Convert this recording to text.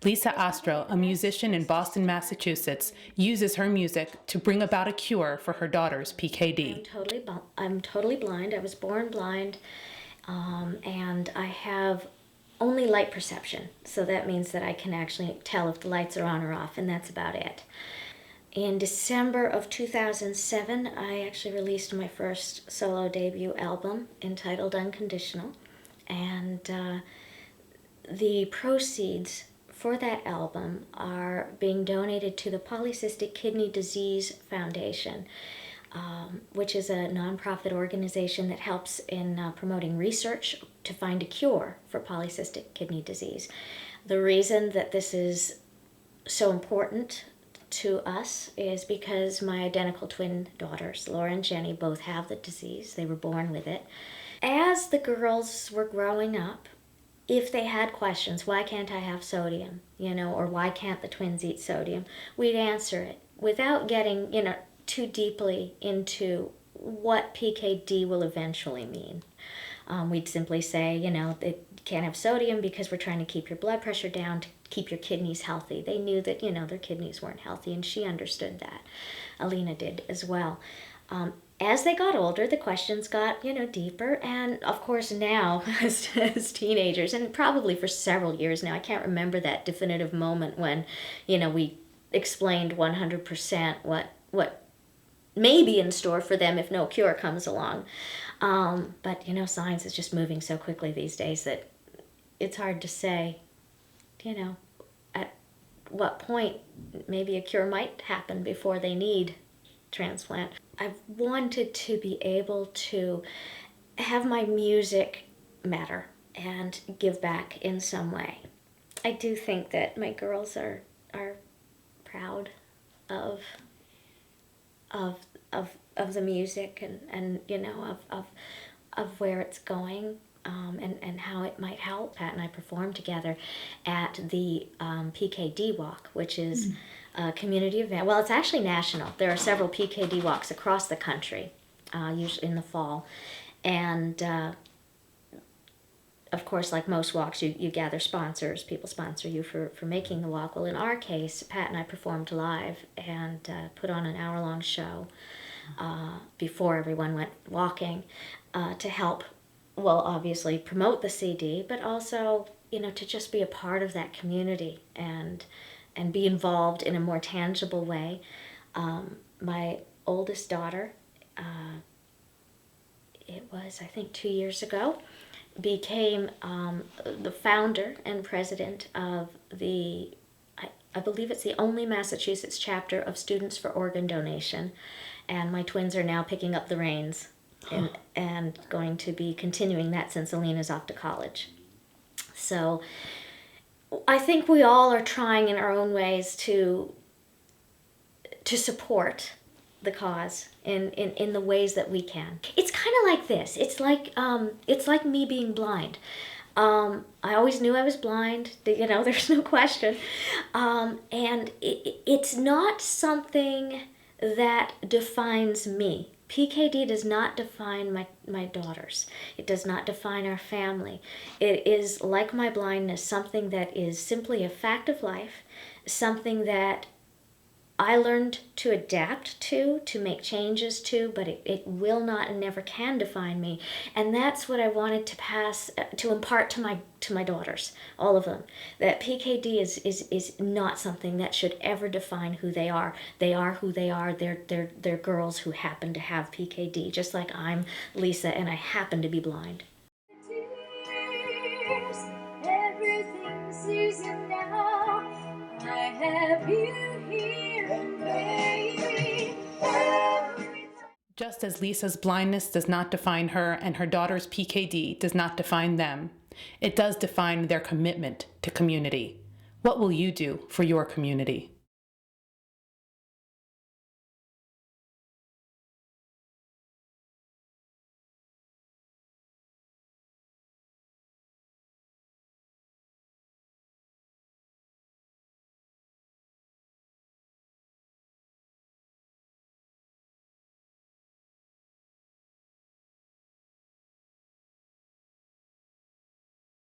Lisa Ostro, a musician in Boston, Massachusetts, uses her music to bring about a cure for her daughter's PKD. I'm totally blind. I was born blind, and I have only light perception. So that means that I can actually tell if the lights are on or off, and that's about it. In December of 2007, I actually released my first solo debut album entitled Unconditional, and the proceeds for that album are being donated to the Polycystic Kidney Disease Foundation, which is a nonprofit organization that helps in promoting research to find a cure for polycystic kidney disease. The reason that this is so important to us is because my identical twin daughters, Laura and Jenny, both have the disease. They were born with it. As the girls were growing up, if they had questions, why can't I have sodium, or why can't the twins eat sodium, we'd answer it without getting, too deeply into what PKD will eventually mean. We'd simply say, they can't have sodium because we're trying to keep your blood pressure down to keep your kidneys healthy. They knew that, their kidneys weren't healthy, and she understood that. Alina did as well. As they got older, the questions got, deeper. And of course now, as teenagers, and probably for several years now, I can't remember that definitive moment when, we explained 100% what may be in store for them if no cure comes along. But, science is just moving so quickly these days that it's hard to say, at what point maybe a cure might happen before they need transplant. I've wanted to be able to have my music matter and give back in some way. I do think that my girls are proud of the music and of where it's going, and how it might help. Pat and I performed together at the PKD Walk, which is a community event. Well, it's actually national. There are several PKD walks across the country, usually in the fall. And of course, like most walks, you gather sponsors. People sponsor you for making the walk. Well, in our case, Pat and I performed live and put on an hour-long show before everyone went walking to help, well, obviously promote the CD, but also, to just be a part of that community and be involved in a more tangible way. My oldest daughter, it was, I think, 2 years ago, became the founder and president of I believe it's the only Massachusetts chapter of Students for Organ Donation. And my twins are now picking up the reins and going to be continuing that since Alina's off to college. So I think we all are trying in our own ways to support the cause in the ways that we can. It's kind of like this. It's like me being blind. I always knew I was blind. There's no question. And it's not something that defines me. PKD does not define my daughters. It does not define our family. It is, like my blindness, something that is simply a fact of life, something that I learned to adapt to make changes to, but it will not and never can define me. And that's what I wanted to impart to my daughters, all of them. That PKD is not something that should ever define who they are. They are who they are. They're girls who happen to have PKD, just like I'm Lisa and I happen to be blind. Everything season now. I have you here, and baby, Just as Lisa's blindness does not define her and her daughter's PKD does not define them, it does define their commitment to community. What will you do for your community?